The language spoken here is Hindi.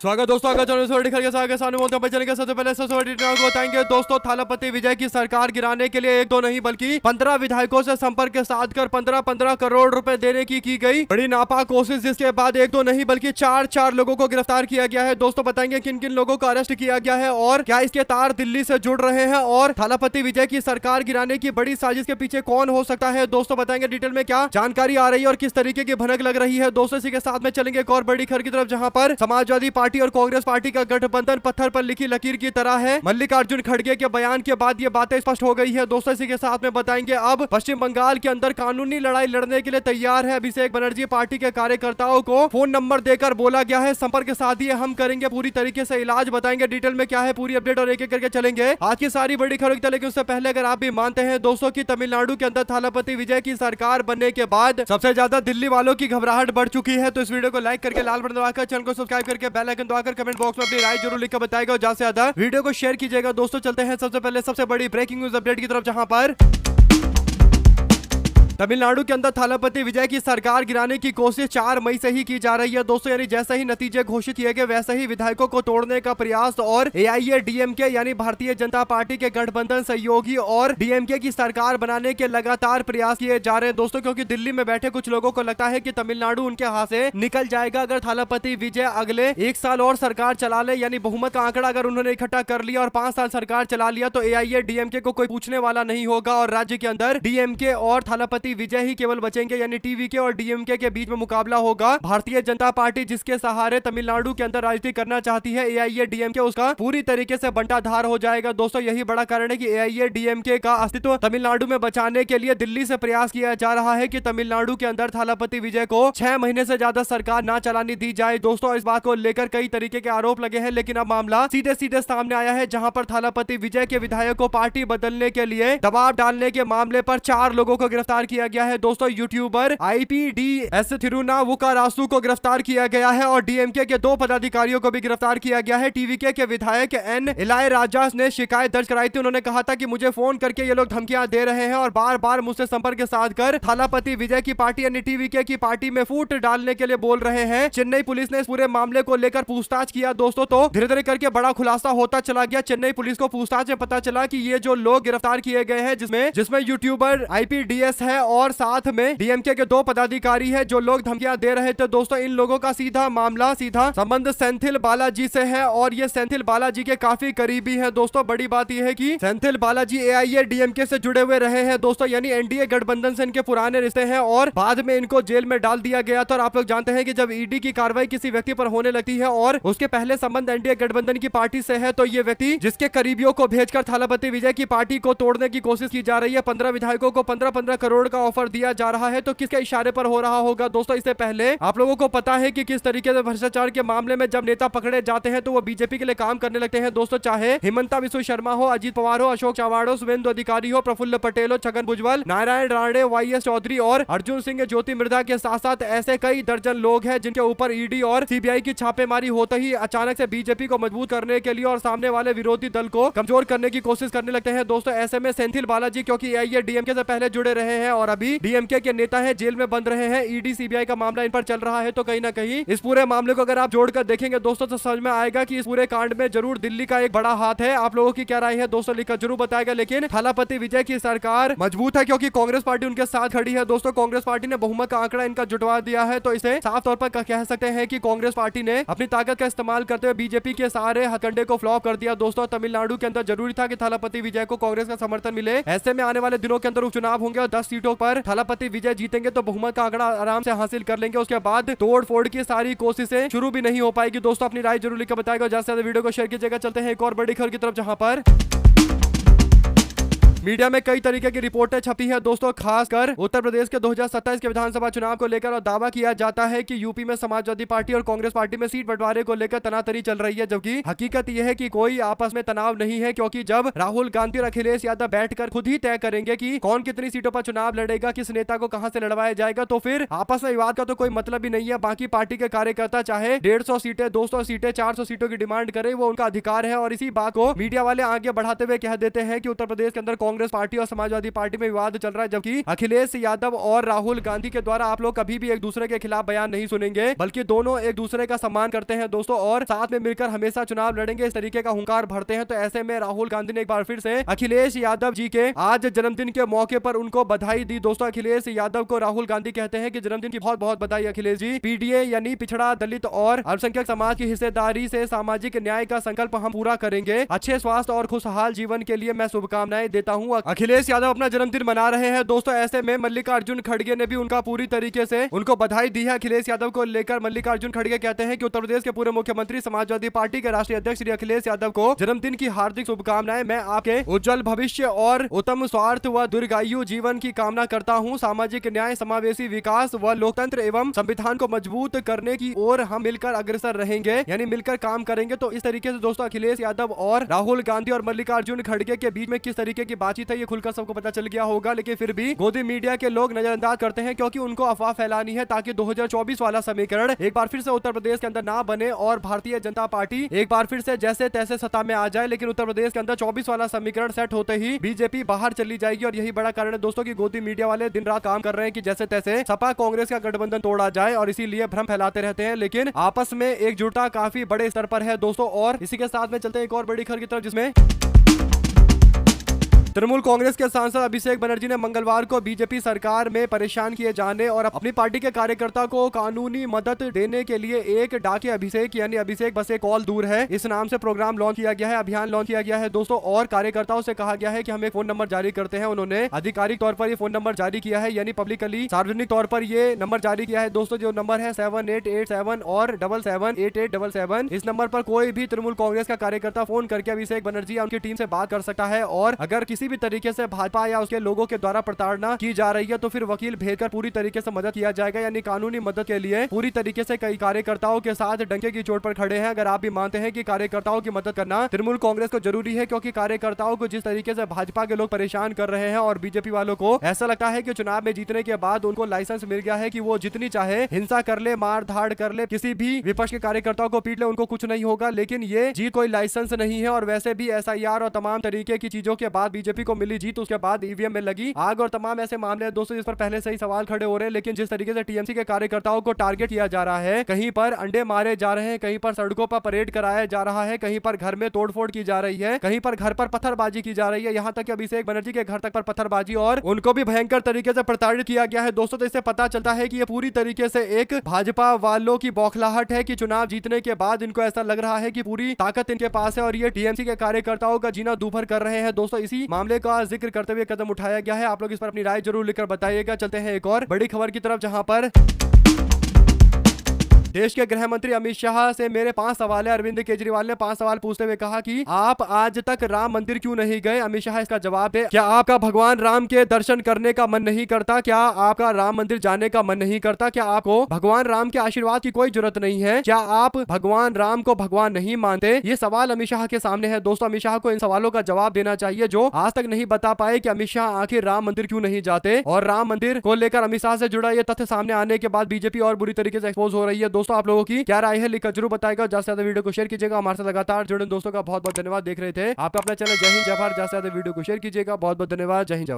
स्वागत दोस्तों, अगर चैनल के सबसे पहले को बताएंगे दोस्तों। थालापति विजय की सरकार गिराने के लिए एक दो नहीं बल्कि 15 विधायकों से संपर्क के साथ कर 15-15 करोड़ रुपए देने की गई बड़ी नापाक कोशिश, जिसके बाद एक दो नहीं बल्कि चार लोगों को गिरफ्तार किया गया है। दोस्तों बताएंगे किन किन लोगों को अरेस्ट किया गया है और क्या इसके तार दिल्ली से जुड़ रहे हैं और थालापति विजय की सरकार गिराने की बड़ी साजिश के पीछे कौन हो सकता है। दोस्तों बताएंगे डिटेल में क्या जानकारी आ रही है और किस तरीके की भनक लग रही है। दोस्तों इसी के साथ में चलेंगे एक और बड़ी खबर की तरफ, जहां पर समाजवादी पार्टी और कांग्रेस पार्टी का गठबंधन पत्थर पर लिखी लकीर की तरह है। मल्लिकार्जुन खड़गे के बयान के बाद ये बातें स्पष्ट हो गई है। दोस्तों इसी के साथ में बताएंगे अब पश्चिम बंगाल के अंदर कानूनी लड़ाई लड़ने के लिए तैयार है अभिषेक बनर्जी। पार्टी के कार्यकर्ताओं को फोन नंबर देकर बोला गया है संपर्क साधिए, हम करेंगे पूरी तरीके से इलाज। बताएंगे डिटेल में क्या है पूरी अपडेट और एक एक करके चलेंगे आज की सारी बड़ी खबर। लेकिन उससे पहले अगर आप भी मानते हैं दोस्तों की तमिलनाडु के अंदर थालापति विजय की सरकार बनने के बाद सबसे ज्यादा दिल्ली वालों की घबराहट बढ़ चुकी है, तो इस वीडियो को लाइक करके लाल बटन दबाकर चैनल को सब्सक्राइब करके बेल आइकन दबाकर कमेंट बॉक्स में अपनी राय जरूर लिखकर बताएगा और ज्यादा से ज्यादा वीडियो को शेयर कीजिएगा। दोस्तों चलते हैं सबसे पहले सबसे बड़ी ब्रेकिंग न्यूज अपडेट की तरफ, जहां पर तमिलनाडु के अंदर थालापति विजय की सरकार गिराने की कोशिश 4 मई से ही की जा रही है। दोस्तों यानी जैसे ही नतीजे घोषित किए गए वैसे ही विधायकों को तोड़ने का प्रयास और एआईएडीएमके यानी भारतीय जनता पार्टी के गठबंधन सहयोगी और डीएमके की सरकार बनाने के लगातार प्रयास किए जा रहे हैं। दोस्तों क्योंकि दिल्ली में बैठे कुछ लोगों को लगता है कि तमिलनाडु उनके हाथ से निकल जाएगा अगर थालापति विजय अगले 1 साल और सरकार चला ले, यानी बहुमत का आंकड़ा अगर उन्होंने इकट्ठा कर लिया और 5 साल सरकार चला लिया तो एआईएडीएमके को कोई पूछने वाला नहीं होगा और राज्य के अंदर डीएमके और थालापति विजय ही केवल बचेंगे, यानी टीवीके और डीएमके के बीच में मुकाबला होगा। भारतीय जनता पार्टी जिसके सहारे तमिलनाडु के अंदर राजनीति करना चाहती है, एआईएडीएमके उसका पूरी तरीके से बंटाधार हो जाएगा। दोस्तों यही बड़ा कारण है कि एआईएडीएमके का अस्तित्व तमिलनाडु में बचाने के लिए दिल्ली से प्रयास किया जा रहा है कि तमिलनाडु के अंदर थालापति विजय को 6 महीने से ज्यादा सरकार ना चलाने दी जाए। दोस्तों इस बात को लेकर कई तरीके के आरोप लगे हैं, लेकिन अब मामला सीधे सीधे सामने आया है, जहां पर थालापति विजय के विधायक को पार्टी बदलने के लिए दबाव डालने के मामले पर 4 लोगों को गिरफ्तार किया गया है। दोस्तों यूट्यूबर आईपीडीएस थिरुनावुकारासु को गिरफ्तार किया गया है और डीएमके के 2 पदाधिकारियों को भी गिरफ्तार किया गया है। टीवीके के विधायक एन इलायराजा ने शिकायत दर्ज कराई थी। उन्होंने कहा था कि मुझे फोन करके ये लोग धमकियां दे रहे हैं और बार बार मुझसे संपर्क साध कर थालापति विजय की पार्टी यानी टीवीके की पार्टी में फूट डालने के लिए बोल रहे हैं। चेन्नई पुलिस ने इस पूरे मामले को लेकर पूछताछ किया दोस्तों, तो धीरे धीरे करके बड़ा खुलासा होता चला गया। चेन्नई पुलिस को पूछताछ में पता चला कि ये जो लोग गिरफ्तार किए गए हैं जिसमें यूट्यूबर आईपीडीएस है और साथ में डीएमके के 2 पदाधिकारी है जो लोग धमकियां दे रहे थे। दोस्तों इन लोगों का सीधा संबंध सेंथिल बालाजी से है और ये सेंथिल बालाजी के काफी करीबी है। दोस्तों बड़ी बात यह है कि सेंथिल बालाजी एआईएडीएमके से जुड़े हुए रहे हैं दोस्तों, यानी एनडीए गठबंधन से इनके पुराने रिश्ते हैं और बाद में इनको जेल में डाल दिया गया था। और आप लोग जानते हैं कि जब ईडी की कार्रवाई किसी व्यक्ति पर होने लगती है और उसके पहले संबंध एनडीए गठबंधन की पार्टी से है, तो ये व्यक्ति जिसके करीबियों को भेजकर थालापति विजय की पार्टी को तोड़ने की कोशिश की जा रही है। 15 विधायकों को 15-15 करोड़ का ऑफर दिया जा रहा है, तो किसके इशारे पर हो रहा होगा। दोस्तों इससे पहले आप लोगों को पता है कि किस तरीके से भ्रष्टाचार के मामले में जब नेता पकड़े जाते हैं तो वो बीजेपी के लिए काम करने लगते हैं। दोस्तों चाहे हिमंता बिस्वा शर्मा हो, अजीत पवार हो, अशोक चव्हाण हो, शुभेंदु अधिकारी हो, प्रफुल्ल पटेल हो, छगन भुजबल, नारायण राणे, वाईएस चौधरी और अर्जुन सिंह, ज्योति मृधा के साथ साथ ऐसे कई दर्जन लोग हैं जिनके ऊपर ईडी और सीबीआई की छापेमारी होते ही अचानक से बीजेपी को मजबूत करने के लिए और सामने वाले विरोधी दल को कमजोर करने की कोशिश करने लगते हैं। दोस्तों ऐसे में सेंथिल बालाजी क्योंकि एआईएडीएमके से पहले जुड़े रहे हैं और अभी डीएमके के नेता है, जेल में बंद रहे हैं, ईडी सीबीआई का मामला इन पर चल रहा है, तो कहीं ना कहीं इस पूरे मामले को अगर आप जोड़कर देखेंगे दोस्तों तो समझ में आएगा कि इस पूरे कांड में जरूर दिल्ली का एक बड़ा हाथ है। आप लोगों की क्या राय है दोस्तों लिखकर जरूर बताएगा। लेकिन थालापति विजय की सरकार मजबूत है क्योंकि कांग्रेस पार्टी उनके साथ खड़ी है। दोस्तों कांग्रेस पार्टी ने बहुमत का आंकड़ा इनका जुटवा दिया है, तो इसे साफ तौर पर कह सकते हैं कि कांग्रेस पार्टी ने अपनी ताकत का इस्तेमाल करते हुए बीजेपी के सारे हथकंडे को फ्लॉप कर दिया। दोस्तों तमिलनाडु के अंदर जरूरी था कि थालापति विजय को कांग्रेस का समर्थन मिले। ऐसे में आने वाले दिनों के अंदर उपचुनाव होंगे और 10 सीटों पर थालापति विजय जीतेंगे तो बहुमत का आंकड़ा आराम से हासिल कर लेंगे। उसके बाद तोड़ फोड़ की सारी कोशिशें शुरू भी नहीं हो पाएगी। दोस्तों अपनी राय जरूर लिखकर बताएगा, ज्यादा से ज्यादा वीडियो को शेयर कीजिएगा। चलते हैं एक और बड़ी खबर की तरफ, जहां पर मीडिया में कई तरीके की रिपोर्टें छपी है दोस्तों, खासकर उत्तर प्रदेश के 2027 के विधानसभा चुनाव को लेकर और दावा किया जाता है कि यूपी में समाजवादी पार्टी और कांग्रेस पार्टी में सीट बंटवारे को लेकर तनातनी चल रही है, जबकि हकीकत यह है कि कोई आपस में तनाव नहीं है, क्योंकि जब राहुल गांधी और अखिलेश यादव बैठकर खुद ही तय करेंगे कि कौन कितनी सीटों पर चुनाव लड़ेगा, किस नेता को कहां से लड़वाया जाएगा, तो फिर आपस में विवाद का तो कोई मतलब ही नहीं है। बाकी पार्टी के कार्यकर्ता चाहे 150 सीटें, 200 सीटें, 400 सीटों की डिमांड करे, वो उनका अधिकार है। और इसी बात को मीडिया वाले आगे बढ़ाते हुए कह देते हैं कि उत्तर प्रदेश के अंदर कांग्रेस कांग्रेस पार्टी और समाजवादी पार्टी में विवाद चल रहा है, जबकि अखिलेश यादव और राहुल गांधी के द्वारा आप लोग कभी भी एक दूसरे के खिलाफ बयान नहीं सुनेंगे, बल्कि दोनों एक दूसरे का सम्मान करते हैं दोस्तों, और साथ में मिलकर हमेशा चुनाव लड़ेंगे, इस तरीके का हुंकार भरते हैं। तो ऐसे में राहुल गांधी ने एक बार फिर से अखिलेश यादव जी के आज जन्मदिन के मौके पर उनको बधाई दी दोस्तों। अखिलेश यादव को राहुल गांधी कहते हैं कि जन्मदिन की बहुत बहुत बधाई अखिलेश जी। पीडीए यानी पिछड़ा, दलित और अल्पसंख्यक समाज की हिस्सेदारी से सामाजिक न्याय का संकल्प हम पूरा करेंगे। अच्छे स्वास्थ्य और खुशहाल जीवन के लिए मैं शुभकामनाएं देता हूं। अखिलेश यादव अपना जन्मदिन मना रहे हैं दोस्तों। ऐसे में मल्लिकार्जुन खड़गे ने भी उनका पूरी तरीके से उनको बधाई दी है। अखिलेश यादव को लेकर मल्लिकार्जुन खड़गे कहते हैं कि उत्तर प्रदेश के पूर्व मुख्यमंत्री, समाजवादी पार्टी के राष्ट्रीय अध्यक्ष श्री अखिलेश यादव को जन्मदिन की हार्दिक शुभकामनाएं। मैं आपके उज्जवल भविष्य और उत्तम स्वार्थ व दीर्घायु जीवन की कामना करता हूं। सामाजिक न्याय, समावेशी विकास व लोकतंत्र एवं संविधान को मजबूत करने की ओर हम मिलकर अग्रसर रहेंगे, यानी मिलकर काम करेंगे। तो इस तरीके से दोस्तों अखिलेश यादव और राहुल गांधी और मल्लिकार्जुन खड़गे के बीच में किस तरीके की बातचीत है ये खुलकर सबको पता चल गया होगा, लेकिन फिर भी गोदी मीडिया के लोग नजरअंदाज करते हैं, क्योंकि उनको अफवाह फैलानी है ताकि 2024 वाला समीकरण एक बार फिर से उत्तर प्रदेश के अंदर ना बने और भारतीय जनता पार्टी एक बार फिर से जैसे तैसे सत्ता में आ जाए। लेकिन उत्तर प्रदेश के अंदर 24 वाला समीकरण सेट होते ही बीजेपी बाहर चली जाएगी, और यही बड़ा कारण है दोस्तों की गोदी मीडिया वाले दिन रात काम कर रहे हैं कि जैसे तैसे सपा कांग्रेस का गठबंधन तोड़ा जाए, और इसीलिए भ्रम फैलाते रहते हैं। लेकिन आपस में एकजुटता काफी बड़े स्तर पर है दोस्तों। और इसी के साथ में चलते हैं एक और बड़ी खबर की तरफ, जिसमें तृणमूल कांग्रेस के सांसद अभिषेक बनर्जी ने मंगलवार को बीजेपी सरकार में परेशान किए जाने और अपनी पार्टी के कार्यकर्ता को कानूनी मदद देने के लिए एक डाके अभिषेक यानी अभिषेक बस एक कॉल दूर है, इस नाम से प्रोग्राम लॉन्च किया गया है, अभियान लॉन्च किया गया है दोस्तों। और कार्यकर्ताओं से कहा गया है कि हम एक फोन नंबर जारी करते हैं। उन्होंने आधिकारिक तौर पर ये फोन नंबर जारी किया है, यानी पब्लिकली सार्वजनिक तौर पर ये नंबर जारी किया है दोस्तों। जो नंबर है 7887 और 778877। इस नंबर पर कोई भी तृणमूल कांग्रेस का कार्यकर्ता फोन करके अभिषेक बनर्जी या उनकी टीम से बात कर सकता है। और अगर किसी भी तरीके से भाजपा या उसके लोगों के द्वारा प्रताड़ना की जा रही है तो फिर वकील भेजकर पूरी तरीके से मदद किया जाएगा, यानी कानूनी मदद के लिए पूरी तरीके से कई कार्यकर्ताओं के साथ डंके की चोट पर खड़े हैं। अगर आप भी मानते हैं कि कार्यकर्ताओं की मदद करना तृणमूल कांग्रेस को जरूरी है, क्योंकि कार्यकर्ताओं को जिस तरीके से भाजपा के लोग परेशान कर रहे हैं और बीजेपी वालों को ऐसा लगता है कि चुनाव में जीतने के बाद उनको लाइसेंस मिल गया है कि वो जितनी चाहे हिंसा कर ले, मार धाड़ कर ले, किसी भी विपक्ष के कार्यकर्ताओं को पीट ले, उनको कुछ नहीं होगा। लेकिन ये जीत कोई लाइसेंस नहीं है। और वैसे भी एसआईआर और तमाम तरीके की चीजों के बाद बीजेपी को मिली जीत, उसके बाद ईवीएम में लगी आग और तमाम ऐसे मामले हैं दोस्तों जिस पर पहले से ही सवाल खड़े हो रहे हैं। लेकिन जिस तरीके से टीएमसी के कार्यकर्ताओं को टारगेट किया जा रहा है, कहीं पर अंडे मारे जा रहे हैं, कहीं पर सड़कों पर परेड कराया जा रहा है, कहीं पर घर में तोड़फोड़ की जा रही है, कहीं पर घर पर पत्थरबाजी की जा रही है, यहाँ तक कि अभिषेक बनर्जी के घर तक पर पत्थरबाजी, और उनको भी भयंकर तरीके से प्रताड़ित किया गया है दोस्तों। तो इससे पता चलता है कि ये पूरी तरीके से एक भाजपा वालों की बौखलाहट है कि चुनाव जीतने के बाद इनको ऐसा लग रहा है कि पूरी ताकत इनके पास है और ये टीएमसी के कार्यकर्ताओं का जीना दूभर कर रहे हैं दोस्तों। इसी मामले का जिक्र करते हुए कदम उठाया गया है। आप लोग इस पर अपनी राय जरूर लिखकर बताइएगा। चलते हैं एक और बड़ी खबर की तरफ, जहां पर देश के गृह मंत्री अमित शाह से मेरे 5 सवाल है। अरविंद केजरीवाल ने 5 सवाल पूछते हुए कहा कि आप आज तक राम मंदिर क्यों नहीं गए? अमित शाह इसका जवाब दे, क्या आपका भगवान राम के दर्शन करने का मन नहीं करता? क्या आपका राम मंदिर जाने का मन नहीं करता? क्या आपको भगवान राम के आशीर्वाद की कोई जरूरत नहीं है? क्या आप भगवान राम को भगवान नहीं मानते? ये सवाल अमित शाह के सामने है दोस्तों। अमित शाह को इन सवालों का जवाब देना चाहिए, जो आज तक नहीं बता पाए कि अमित शाह आखिर राम मंदिर क्यों नहीं जाते। और राम मंदिर को लेकर अमित शाह से जुड़ा ये तथ्य सामने आने के बाद बीजेपी और बुरी तरीके से एक्सपोज हो रही है दोस्तों। आप लोगों की क्या राय है लिखकर जरूर बताएगा। ज्यादा से ज्यादा वीडियो को शेयर कीजिएगा। हमारे साथ लगातार जुड़े दोस्तों का बहुत बहुत धन्यवाद। देख रहे थे आपका अपना चैनल जय हिंद जय भारत। ज्यादा से ज्यादा वीडियो को शेयर कीजिएगा। बहुत बहुत धन्यवाद। जय हिंद।